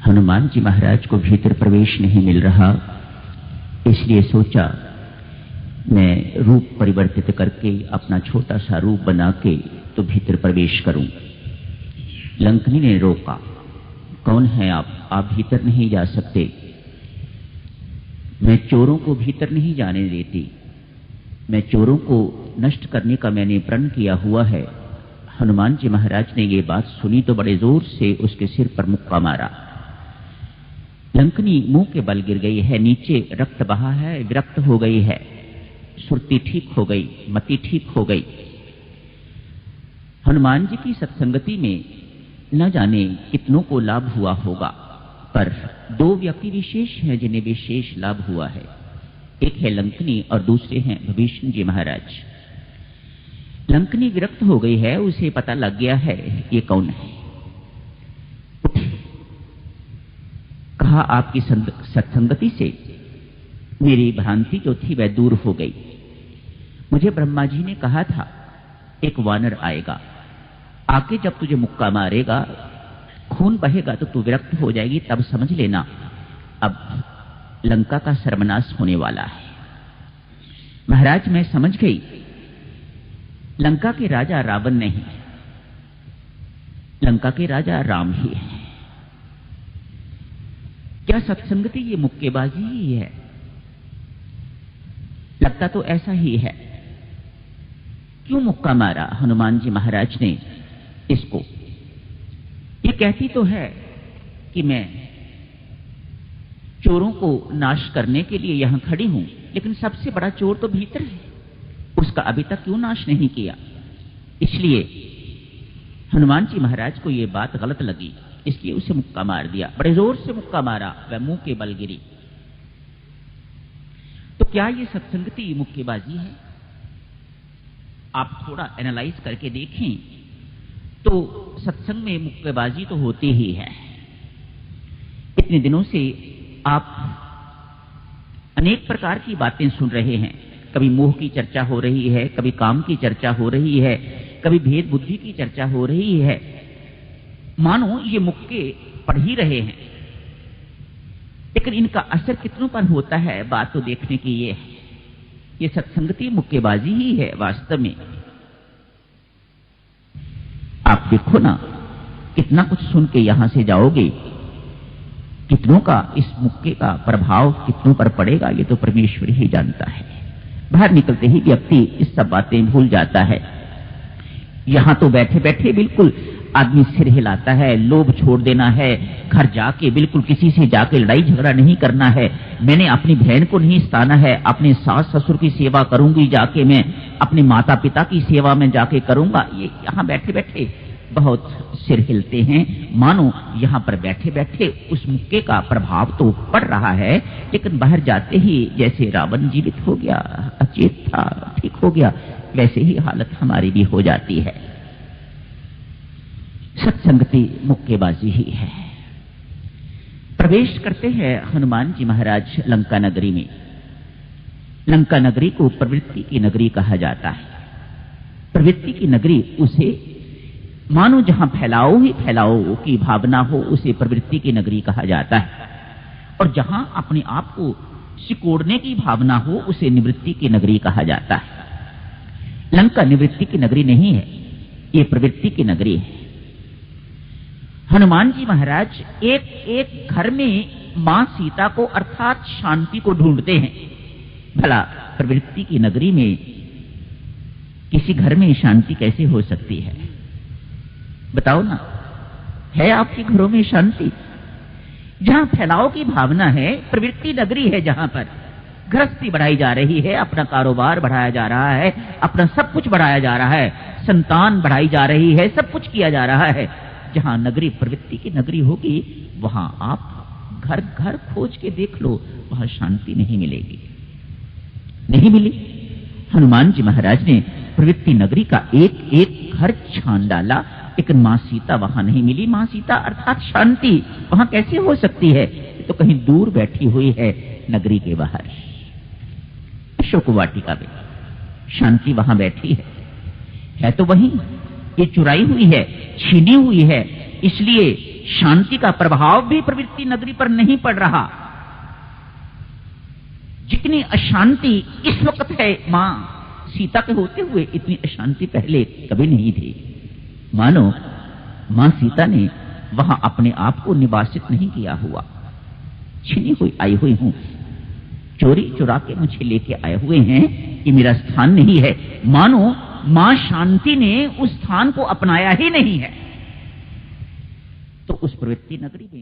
हनुमान जी महाराज को भीतर प्रवेश नहीं मिल रहा, इसलिए सोचा मैं रूप परिवर्तित करके अपना छोटा सा रूप बना के तो भीतर प्रवेश करूं। लंकनी ने रोका, कौन है आप भीतर नहीं जा सकते। मैं चोरों को भीतर नहीं जाने देती, मैं चोरों को नष्ट करने का मैंने प्रण किया हुआ है। हनुमान जी महाराज ने ये बात सुनी तो बड़े जोर से उसके सिर पर मुक्का मारा। लंकनी मुंह के बल गिर गई है, नीचे रक्त बहा है, विरक्त हो गई है, सुरती ठीक हो गई, मति ठीक हो गई। हनुमान जी की सत्संगति में न जाने कितनों को लाभ हुआ होगा, पर दो व्यक्ति विशेष हैं जिन्हें विशेष लाभ हुआ है। एक है लंकनी और दूसरे हैं विभीषण जी महाराज। लंकनी विरक्त हो गई है, उसे पता लग गया है ये कौन है। कहा आपकी सत्संगति से मेरी भ्रांति जो थी वह दूर हो गई। मुझे ब्रह्मा जी ने कहा था एक वानर आएगा, आके जब तुझे मुक्का मारेगा, खून बहेगा तो तू विरक्त हो जाएगी, तब समझ लेना अब लंका का सर्वनाश होने वाला है। महाराज मैं समझ गई, लंका के राजा रावण नहीं, लंका के राजा राम ही है। क्या सत्संगति ये मुक्केबाजी ही है? लगता तो ऐसा ही है। क्यों मुक्का मारा हनुमान जी महाराज ने इसको? ये कहती तो है कि मैं चोरों को नाश करने के लिए यहां खड़ी हूं, लेकिन सबसे बड़ा चोर तो भीतर है, उसका अभी तक क्यों नाश नहीं किया? इसलिए हनुमान जी महाराज को यह बात गलत लगी, इसलिए उसे मुक्का मार दिया। बड़े जोर से मुक्का मारा, वह मुंह के बल गिरी। तो क्या ये सत्संगति मुक्केबाजी है? आप थोड़ा एनालाइज करके देखें तो सत्संग में मुक्केबाजी तो होती ही है। इतने दिनों से आप अनेक प्रकार की बातें सुन रहे हैं। कभी मोह की चर्चा हो रही है, कभी काम की चर्चा हो रही है, कभी भेद बुद्धि की चर्चा हो रही है। मानो ये मुक्के पढ़ ही रहे हैं, लेकिन इनका असर कितनों पर होता है बात तो देखने की ये है। ये सत्संगति मुक्केबाजी ही है वास्तव में। आप देखो ना, कितना कुछ सुन के यहां से जाओगे, कितनों का इस मुक्के का प्रभाव कितनों पर पड़ेगा ये तो परमेश्वर ही जानता है। बाहर निकलते ही व्यक्ति इस सब बातें भूल जाता है। यहां तो बैठे बैठे बिल्कुल आदमी सिर हिलाता है, लोभ छोड़ देना है, घर जाके बिल्कुल किसी से जाके लड़ाई झगड़ा नहीं करना है, मैंने अपनी बहन को नहीं सताना है, अपने सास ससुर की सेवा करूंगी जाके, मैं अपने माता पिता की सेवा में जाके करूंगा। ये यहां बैठे बैठे बहुत सिर हिलते हैं, मानो यहां पर बैठे बैठे उस मुक्के का प्रभाव तो पड़ रहा है, लेकिन बाहर जाते ही जैसे रावण जीवित हो गया, अचेत था, ठीक हो गया, वैसे ही हालत हमारी भी हो जाती है। सत्संगति मुक्केबाजी ही है। प्रवेश करते हैं हनुमान जी महाराज लंका नगरी में। लंका नगरी को प्रवृत्ति की नगरी कहा जाता है। प्रवृत्ति की नगरी उसे मानो जहां फैलाओ ही फैलाओ की भावना हो उसे प्रवृत्ति की नगरी कहा जाता है, और जहां अपने आप को सिकोड़ने की भावना हो उसे निवृत्ति की नगरी कहा जाता है। लंका निवृत्ति की नगरी नहीं है, ये प्रवृत्ति की नगरी है। हनुमान जी महाराज एक एक घर में मां सीता को अर्थात शांति को ढूंढते हैं। भला प्रवृत्ति की नगरी में किसी घर में शांति कैसे हो सकती है? बताओ ना, है आपके घरों में शांति? जहां फैलाव की भावना है, प्रवृत्ति नगरी है, जहां पर गृहस्थी बढ़ाई जा रही है, अपना कारोबार बढ़ाया जा रहा है, अपना सब कुछ बढ़ाया जा रहा है, संतान बढ़ाई जा रही है, सब कुछ किया जा रहा है। जहां नगरी प्रवृत्ति की नगरी होगी, वहां आप घर घर खोज के देख लो, वहां शांति नहीं मिलेगी। नहीं मिली। हनुमान जी महाराज ने प्रवृत्ति नगरी का एक एक घर छान डाला, लेकिन मां सीता वहां नहीं मिली। मां सीता अर्थात शांति वहां कैसे हो सकती है? तो कहीं दूर बैठी हुई है नगरी के बाहर, अशोक वाटिका में शांति वहां बैठी है तो वहीं ये चुराई हुई है, छीनी हुई है, इसलिए शांति का प्रभाव भी प्रवृत्ति नगरी पर नहीं पड़ रहा। जितनी अशांति इस वक्त है मां सीता के होते हुए, इतनी अशांति पहले कभी नहीं थी। मानो मां सीता ने वहां अपने आप को निवासित नहीं किया हुआ, छीनी हुई आई हुई हूं, चोरी चुरा के मुझे लेके आए हुए हैं, ये मेरा स्थान नहीं है। मानो मां शांति ने उस स्थान को अपनाया ही नहीं है। तो उस प्रवृत्ति नगरी में